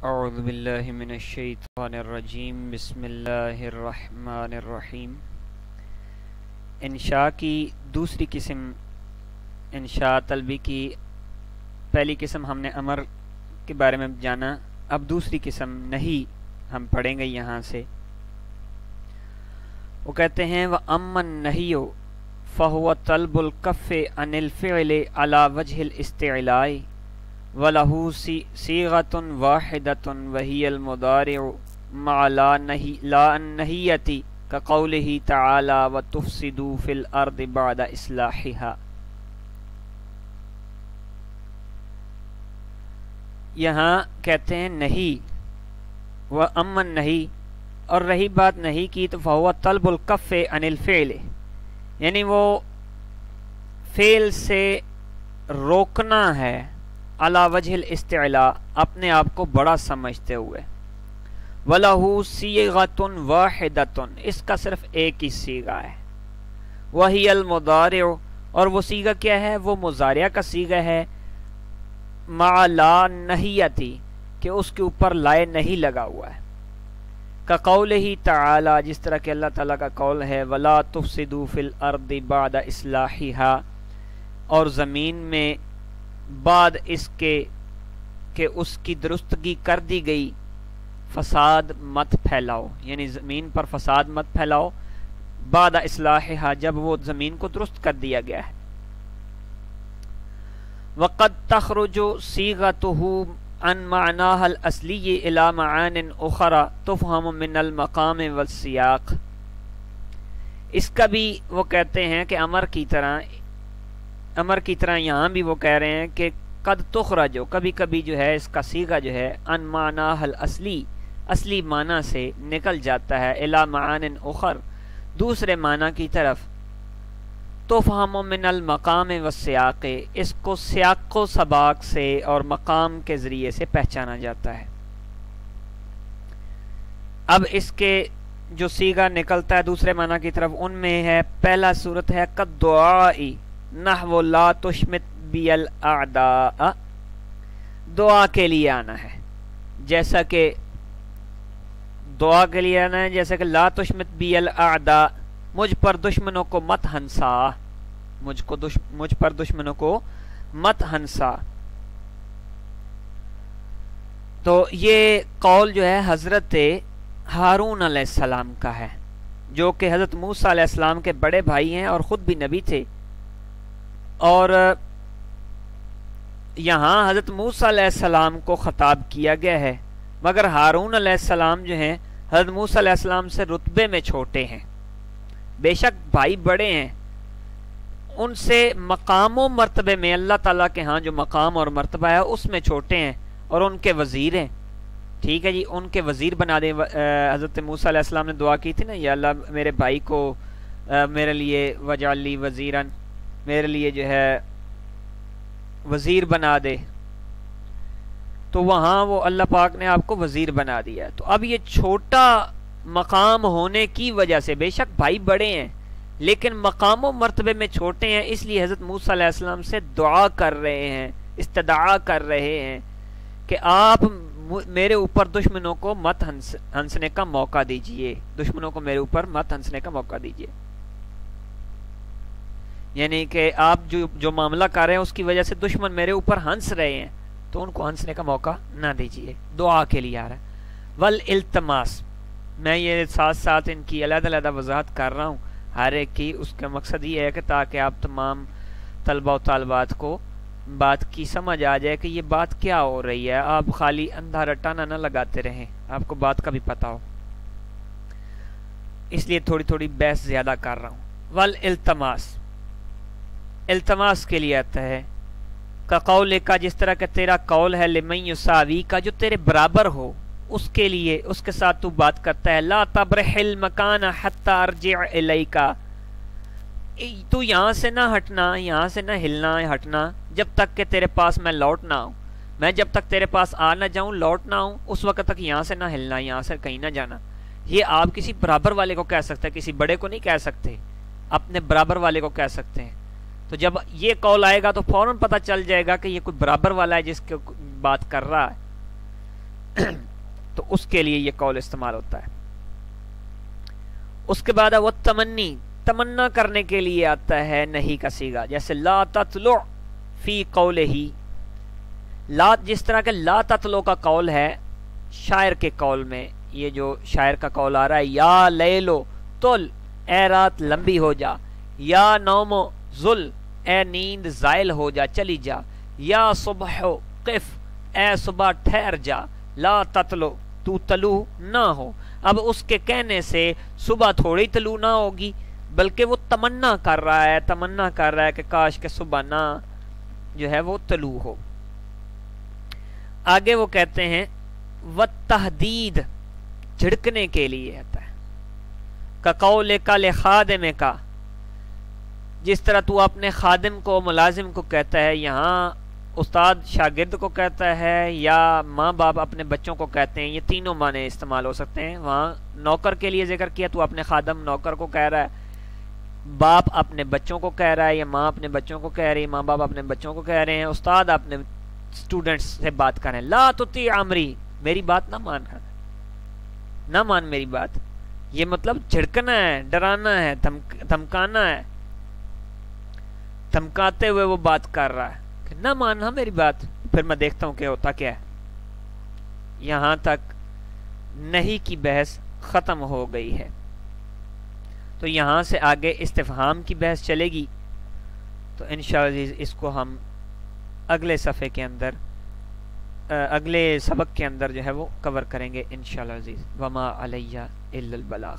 اعوذ باللہ من الشیطان الرجیم بسم اللہ الرحمن الرحیم۔ انشاء کی دوسری قسم انشاء طلبی کی پہلی قسم ہم نے امر کے بارے میں جانا، اب دوسری قسم نہیں ہم پڑھیں گے یہاں سے۔ وہ کہتے ہیں وَأَمَّا النَّهْيُ فَهُوَ طَلْبُ الْكَفِّ عَنِ الْفِعْلِ عَلَى وَجْهِ الْإِسْتِعْلَاءِ وَلَهُ صِيغَةٌ وَاحِدَةٌ وَهِيَ الْمُضَارِعُ مَعَ لَا النَّهِيَّةِ كَقَوْلِهِ تَعَالَى وَتُفْسِدُوا فِي الْأَرْضِ بَعْدَ إِصْلَاحِهَا۔ یہاں کہتے ہیں نہیں، وَأَمَّا النَّهِي، اور رہی بات نہیں کی تو فَهُوَ طَلْبُ الْكَفِّ عَنِ الْفِعْلِ، یعنی وہ فعل سے روکنا ہے، علی وجہ الاستعلاء، اپنے آپ کو بڑا سمجھتے ہوئے۔ وَلَهُ صِيغَةٌ وَاحِدَةٌ، اس کا صرف ایک ہی صیغہ ہے۔ وَهِيَ الْمُضَارِعُ، اور وہ صیغہ کیا ہے؟ وہ مضارعہ کا صیغہ ہے، مَعَ لَا النَّهِيَّةِ، کہ اس کے اوپر لائے نہیں لگا ہوا ہے۔ كَقَوْلِهِ تَعَالَى، جس طرح کہ اللہ تعالیٰ کا قول ہے وَلَا تُفْسِدُوا فِي الْأَرْضِ بَعْدَ إِصْلَاحِهَا، اور زمین میں بعد اس کے کہ اس کی درستگی کر دی گئی فساد مت پھیلاؤ، یعنی زمین پر فساد مت پھیلاؤ، بعد اصلاحها، جب وہ زمین کو درست کر دیا گیا ہے۔ وقد تخرج صيغته عن معناها الأصلي إلى معان أخرى تفهم من المقام والسياق، اس کا بھی وہ کہتے ہیں کہ امر کی طرح یہاں بھی وہ کہہ رہے ہیں کہ قد تخرج، کبھی کبھی جو ہے اس کا صیغہ جو ہے ان معناها الاصلی، اصلی معنی سے نکل جاتا ہے، الی معان اخر، دوسرے معنی کی طرف، تفہم من المقام والسیاق، اس کو سیاق و سباق سے اور مقام کے ذریعے سے پہچانا جاتا ہے۔ اب اس کے جو صیغہ نکلتا ہے دوسرے معنی کی طرف، ان میں ہے پہلا صورت ہے قد دعائی نحو لا تشمت بی الاعداء، دعا کے لیے آنا ہے، جیسا کہ دعا کے لیے آنا ہے، جیسا کہ لا تشمت بی الاعداء، مجھ پر دشمنوں کو مت ہنسا، مجھ پر دشمنوں کو مت ہنسا۔ تو یہ قول جو ہے حضرت ہارون علیہ السلام کا ہے، جو کہ حضرت موسیٰ علیہ السلام کے بڑے بھائی ہیں اور خود بھی نبی تھے، اور یہاں حضرت موسیٰ علیہ السلام کو خطاب کیا گیا ہے، مگر ہارون علیہ السلام جو ہیں حضرت موسیٰ علیہ السلام سے رتبے میں چھوٹے ہیں، بے شک بھائی بڑے ہیں، ان سے مقام و مرتبے میں اللہ تعالیٰ کے ہاں جو مقام اور مرتبہ ہے اس میں چھوٹے ہیں، اور ان کے وزیر ہیں۔ ٹھیک ہے جی، ان کے وزیر بنا دیں۔ حضرت موسیٰ علیہ السلام نے دعا کی تھی نا، یا اللہ میرے بھائی کو میرے لیے وجعل لی وزیراً، میرے لیے جو ہے وزیر بنا دے، تو وہاں وہ اللہ پاک نے آپ کو وزیر بنا دیا۔ تو اب یہ چھوٹا مقام ہونے کی وجہ سے، بے شک بھائی بڑے ہیں لیکن مقام و مرتبے میں چھوٹے ہیں، اس لیے حضرت موسیٰ علیہ السلام سے دعا کر رہے ہیں، استدعا کر رہے ہیں کہ آپ میرے اوپر دشمنوں کو مت ہنسنے کا موقع دیجئے، دشمنوں کو میرے اوپر مت ہنسنے کا موقع دیجئے، یعنی کہ آپ جو معاملہ کر رہے ہیں اس کی وجہ سے دشمن میرے اوپر ہنس رہے ہیں، تو ان کو ہنسنے کا موقع نہ دیجئے، دعا کے لیے آ رہا ہے۔ والالتماس، میں یہ ساتھ ساتھ ان کی علیحدہ علیحدہ وضاحت کر رہا ہوں ہر ایک کی، اس کا مقصد یہ ہے کہ تاکہ آپ تمام طلبہ و طالبات کو بات کی سمجھ آ جائے کہ یہ بات کیا ہو رہی ہے، آپ خالی اندھا رٹانا نہ لگاتے رہیں، آپ کو بات کا بھی پتہ ہو، اس لیے تھوڑی تھوڑی بحث زیادہ کر رہا ہوں۔ والالتماس، التماس کے لیے آتا ہے کا قول کا، جس طرح کہ تیرا قول ہے لمن یساوی کا، جو تیرے برابر ہو، اس کے لیے، اس کے ساتھ تو بات کرتا ہے، لا تبرح المکان حتی ارجع الیک، تو یہاں سے نہ ہٹنا، یہاں سے نہ ہلنا ہٹنا جب تک کہ تیرے پاس میں لوٹ نہ آؤں، میں جب تک تیرے پاس آ نہ جاؤں، لوٹ نہ آؤں، اس وقت تک یہاں سے نہ ہلنا، یہاں سے کہیں نہ جانا۔ یہ آپ کسی برابر والے کو کہہ سکتے ہیں، کسی بڑے کو نہیں کہہ سکتے، اپنے برابر والے کو کہہ سکتے ہیں۔ تو جب یہ قول آئے گا تو فوراً پتہ چل جائے گا کہ یہ کوئی برابر والا ہے جس کے بات کر رہا ہے۔ تو اس کے لیے یہ قول استعمال ہوتا ہے. اس کے بعد وہ تمنی، تمنا کرنے کے لیے آتا ہے نہیں کا صیغہ، جیسے لا تطلع فی قولہ، لا جس طرح کہ لا تطلع کا قول ہے شاعر کے قول میں، یہ جو شاعر کا قول آ رہا ہے یا لیلو طل، اے رات لمبی ہو جا، یا نومو ذل، اے نیند زائل ہو جا چلی جا، یا صبح قف، اے صبح ٹھہر جا، لا تطلع تو طلوع نہ ہو. اب اس کے کہنے سے صبح تھوڑی طلوع نہ ہوگی، بلکہ وہ تمنا کر رہا ہے، تمنا کر رہا ہے کہ کاش کہ صبح نہ جو ہے وہ طلوع ہو. آگے وہ کہتے ہیں وَالتَّحْدِيد، جھڑکنے کے لیے آتا ہے، كَقَوْلِكَ لِخَادِمِكَ، جس طرح تو اپنے خادم کو، ملازم کو کہتا ہے. یہاں استاد شاگرد کو کہتا ہے یا ماں باپ اپنے بچوں کو کہتے ہیں، یہ تینوں معنی استعمال ہو سکتے ہیں. وہاں نوکر کے لیے ذکر کیا، تو اپنے خادم نوکر کو کہہ رہا ہے، باپ اپنے بچوں کو کہہ رہا ہے، یا ماں اپنے بچوں کو کہہ رہی ہے، ماں باپ اپنے بچوں کو کہہ رہے ہیں، استاد اپنے اسٹوڈنٹس سے بات کر رہے ہیں. لا تطیع امری، میری بات نہ مان، نہ مان میری بات. یہ مطلب جھڑکنا ہے، ڈرانا ہے، دھمکانا ہے، دھمکاتے ہوئے وہ بات کر رہا ہے کہ نہ ماننا میری بات، پھر میں دیکھتا ہوں کہ ہوتا کیا ہے. یہاں تک نہیں کی بحث ختم ہو گئی ہے. تو یہاں سے آگے استفہام کی بحث چلے گی. تو انشاءاللہ اس کو ہم اگلے صفحے کے اندر، اگلے سبق کے اندر جو ہے وہ کور کریں گے انشاءاللہ عزیز. وما علیہ الا البلاغ.